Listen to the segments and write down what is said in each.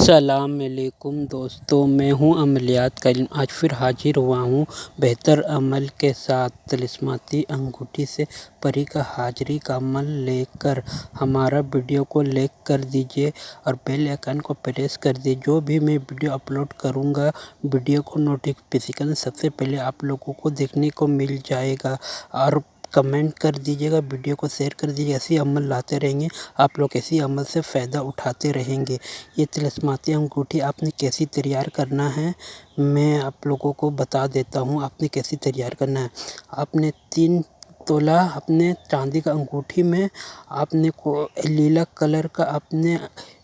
अस्सलामुअलैकुम दोस्तों, मैं हूं अमलियात करीम। आज फिर हाजिर हुआ हूं बेहतर अमल के साथ। तिलिस्माती अंगूठी से परी का हाजिरी का अमल लेकर हमारा वीडियो को लाइक कर दीजिए और बेल आइकन को प्रेस कर दीजिए। जो भी मैं वीडियो अपलोड करूंगा, वीडियो को नोटिफिकेशन सबसे पहले आप लोगों को देखने को मिल जाएगा। और कमेंट कर दीजिएगा, वीडियो को शेयर कर दीजिए। ऐसी अमल लाते रहेंगे, आप लोग ऐसी अमल से फ़ायदा उठाते रहेंगे। ये तिलिस्माती अंगूठी आपने कैसी तैयार करना है, मैं आप लोगों को बता देता हूँ। आपने कैसी तैयार करना है, आपने 3 तोला अपने चांदी का अंगूठी में आपने को लीला कलर का अपने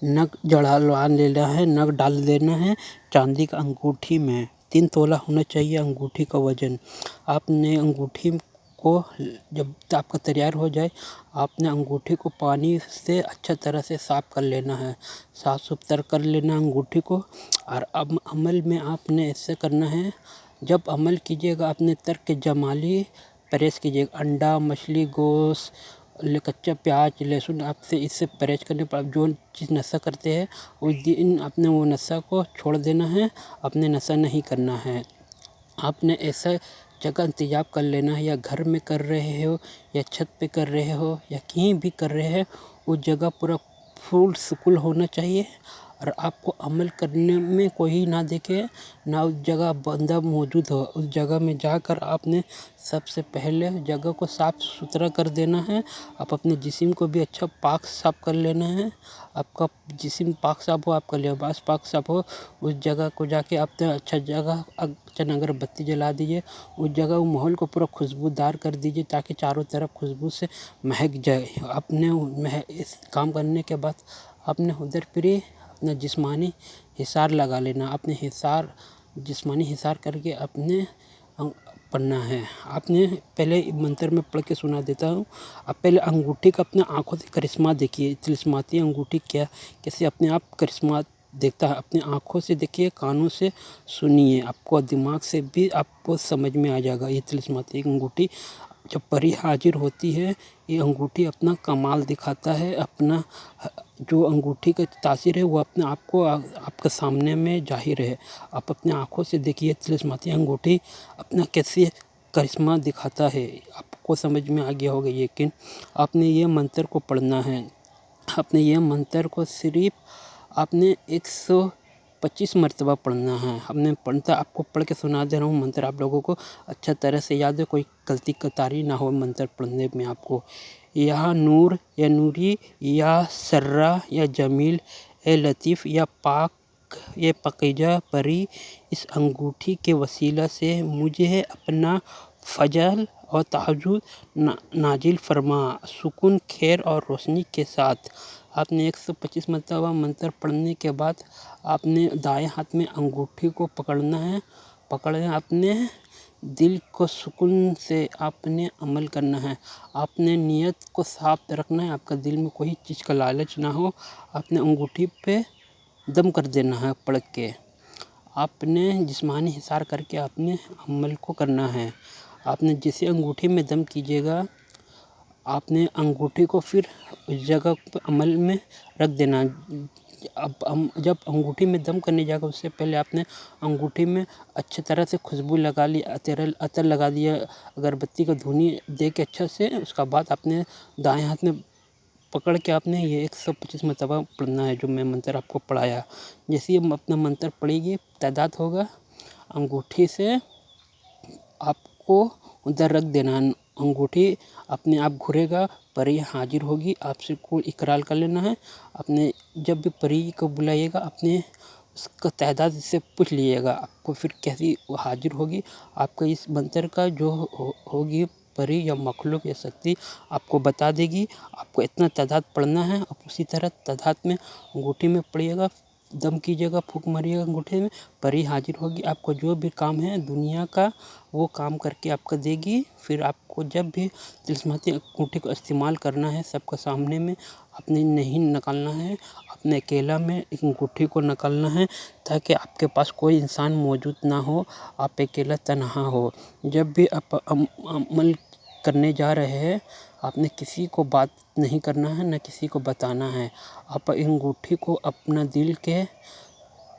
नग जड़वा लेना है, नग डाल देना है चांदी का अंगूठी में। 3 तोला होना चाहिए अंगूठी का वज़न। आपने अंगूठी को जब आपका तैयार हो जाए, आपने अंगूठी को पानी से अच्छा तरह से साफ़ कर लेना है, साफ़ सुथरा कर लेना अंगूठी को। और अब अमल में आपने ऐसे करना है, जब अमल कीजिएगा आपने तर्क जमाली परहेज़ कीजिएगा। अंडा, मछली, गोश्त, कच्चा प्याज, लहसुन आपसे इससे परहेज़ करने पर आप जो चीज़ नशा करते हैं उस दिन आपने वो नशा को छोड़ देना है, आपने नशा नहीं करना है। आपने ऐसा जगह इंतजाम कर लेना है, या घर में कर रहे हो या छत पे कर रहे हो या कहीं भी कर रहे हैं, उस जगह पूरा फुल सुकून होना चाहिए। और आपको अमल करने में कोई ना देखे, ना उस जगह बंदा मौजूद हो। उस जगह में जाकर आपने सबसे पहले जगह को साफ़ सुथरा कर देना है। आप अपने जिस्म को भी अच्छा पाक साफ़ कर लेना है। आपका जिस्म पाक साफ़ हो, आपका लिबास पाक साफ़ हो, उस जगह को जाके आपने अच्छा जगह चंद अगरबत्ती जला दीजिए। उस जगह वो माहौल को पूरा खुशबूदार कर दीजिए, ताकि चारों तरफ खुशबू से महक जाए। आपने इस काम करने के बाद आपने उधर फिर अपना जिस्मानी हिसार लगा लेना। अपने जिस्मानी हिसार करके अपने पढ़ना है। आपने पहले मंत्र में पढ़ के सुना देता हूँ। आप पहले अंगूठी का अपने आँखों से करिश्मा देखिए। तिलिस्माती अंगूठी कैसे अपने आप करिश्मा देखता है, अपनी आँखों से देखिए, कानों से सुनिए, आपको दिमाग से भी आपको समझ में आ जाएगा। ये तिलिस्माती अंगूठी जब परी हाजिर होती है, ये अंगूठी अपना कमाल दिखाता है। अपना जो अंगूठी का तासीर है वो अपने आप को आपके सामने में ज़ाहिर है। आप अपने आँखों से देखिए तिलिस्माती अंगूठी अपना कैसे करिश्मा दिखाता है। आपको समझ में आ गया होगा यकीन। आपने ये मंत्र को पढ़ना है। आपने ये मंत्र को सिर्फ आपने 125 मरतबा पढ़ना है। हमने पढ़ता आपको पढ़ के सुना दे रहा हूँ मंत्र, आप लोगों को अच्छा तरह से याद है, कोई गलती कतारी ना हो मंत्र पढ़ने में आपको। या नूर या नूरी या सर्रा या जमील ए लतीफ़ या पाक ये पकीजा परी, इस अंगूठी के वसीला से मुझे अपना फजल और तहज्जुद नाजिल फरमा, सुकून, खैर और रोशनी के साथ। आपने 125 मरतबा मंत्र पढ़ने के बाद आपने दाएं हाथ में अंगूठी को पकड़ना है। अपने दिल को सुकून से आपने अमल करना है। आपने नियत को साफ रखना है, आपका दिल में कोई चीज़ का लालच ना हो। आपने अंगूठी पे दम कर देना है पढ़ के। आपने जिस्मानी हिसार करके आपने अमल को करना है। आपने जैसे अंगूठी में दम कीजिएगा, आपने अंगूठी को फिर उस जगह पे अमल में रख देना। अब जब अंगूठी में दम करने जाएगा, उससे पहले आपने अंगूठी में अच्छी तरह से खुशबू लगा ली, अतर लगा दिया, अगरबत्ती का धुनी दे के अच्छा से। उसका बाद आपने दाएं हाथ में पकड़ के आपने ये 125 मरतबा पढ़ना है, जो मैं मंत्र आपको पढ़ाया। जैसे ही अपना मंत्र पढ़ेगी, तादाद होगा, अंगूठी से आपको उधर रख देना। अंगूठी अपने आप घूरेगा, परी हाजिर होगी, आपसे कोई इकरार कर लेना है। आपने जब भी परी को बुलाइएगा, अपने उसका तादाद से पूछ लीजिएगा, आपको फिर कैसी वो हाजिर होगी। आपका इस मंत्र का जो होगी परी या मखलूक या शक्ति आपको बता देगी। आपको इतना तादाद पढ़ना है, आप उसी तरह तादाद में अंगूठी में पढ़िएगा, दम कीजिएगा, फूंक मारिएगा अंगूठे में, परी हाजिर होगी। आपको जो भी काम है दुनिया का, वो काम करके आपको देगी। फिर आपको जब भी तिलिस्माती अंगूठी को इस्तेमाल करना है, सबके सामने में आपने नहीं निकालना है, अपने अकेला में एक अंगूठी को निकालना है, ताकि आपके पास कोई इंसान मौजूद ना हो, आप अकेला तन्हा हो। जब भी आप अमल करने जा रहे हैं, आपने किसी को बात नहीं करना है, ना किसी को बताना है। आप अंगूठी को अपना दिल के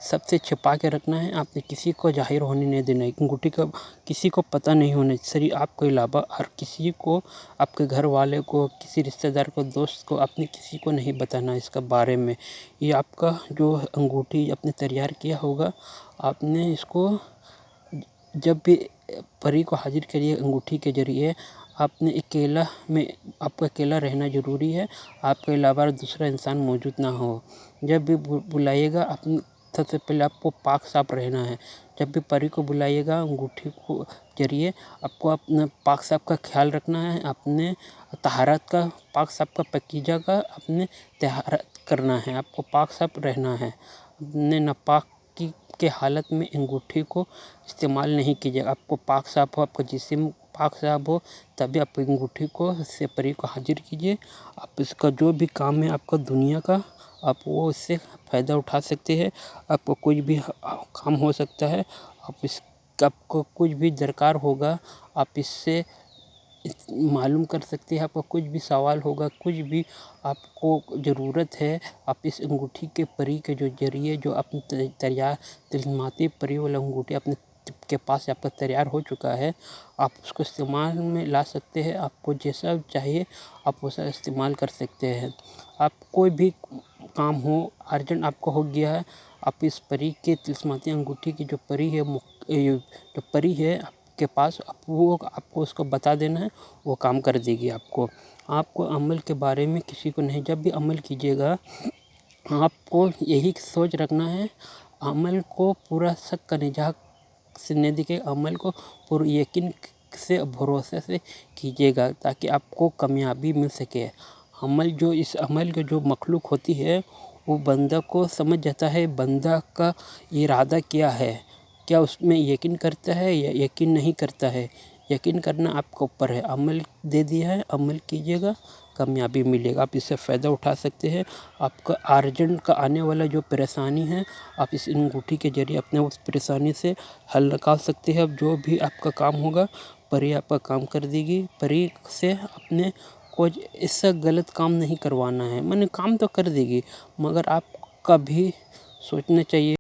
सबसे छिपा के रखना है। आपने किसी को ज़ाहिर होने नहीं देना है। अंगूठी का किसी को पता नहीं होना चाहिए, आपके अलावा और किसी को, आपके घर वाले को, किसी रिश्तेदार को, दोस्त को, आपने किसी को नहीं बताना इसका बारे में। ये आपका जो अंगूठी आपने तैयार किया होगा, आपने इसको जब भी परी को हाजिर करिए अंगूठी के ज़रिए, आपने अकेला में आपको अकेला रहना ज़रूरी है। आपके अलावा दूसरा इंसान मौजूद ना हो। जब भी बुलाइएगा, अपने सबसे पहले आपको पाक साफ रहना है। जब भी परी को बुलाइएगा अंगूठी को ज़रिए, आपको अपना पाक साफ का ख्याल रखना है। अपने तहारत का, पाक साफ का, पाकीज़ा का अपने तहारत करना है। आपको पाक साफ रहना है। अपने नापाक के हालत में अंगूठी को इस्तेमाल नहीं कीजिएगा। आपको पाक साफ हो, आपका जिस्म पाक साफ हो, तभी आप अंगूठी को से परी को हाजिर कीजिए। आप इसका जो भी काम है आपका दुनिया का, आप वो इससे फ़ायदा उठा सकते हैं। आपको कुछ भी काम हो सकता है, आपको कुछ भी दरकार होगा, आप इससे मालूम कर सकते हैं। आपका कुछ भी सवाल होगा, कुछ भी आपको ज़रूरत है, आप इस अंगूठी के परी के जो ज़रिए जो अपनी तैयार तिलस्माती परी वाला अंगूठी अपने के पास आपका तैयार हो चुका है, आप उसको इस्तेमाल में ला सकते हैं। आपको जैसा चाहिए आप वैसा इस्तेमाल कर सकते हैं। आप कोई भी काम हो, अर्जेंट आपको हो गया है, आप इस परी के तिलस्माती अंगूठी की जो परी है, जो परी है आपके पास, वो आपको उसको बता देना है, वो काम कर देगी आपको। आपको अमल के बारे में किसी को नहीं, जब भी अमल कीजिएगा आपको यही सोच रखना है, अमल को पूरा शक का निजाह से नहीं दिखे, अमल को पूरा यकीन से, भरोसे से कीजिएगा ताकि आपको कामयाबी मिल सके। इस अमल के जो मखलूक होती है, वो बंदा को समझ जाता है बंदा का इरादा क्या है, क्या उसमें यकीन करता है या यकीन नहीं करता है। यकीन करना आपके ऊपर है। अमल दे दिया है, अमल कीजिएगा, कामयाबी मिलेगा। आप इससे फ़ायदा उठा सकते हैं। आपका अर्जेंट का आने वाला जो परेशानी है, आप इस अंगूठी के ज़रिए अपने उस परेशानी से हल निकाल सकते हैं। अब जो भी आपका काम होगा, परी आपका काम कर देगी। परी से अपने कुछ ऐसा गलत काम नहीं करवाना है, माने काम तो कर देगी, मगर आपका भी सोचना चाहिए।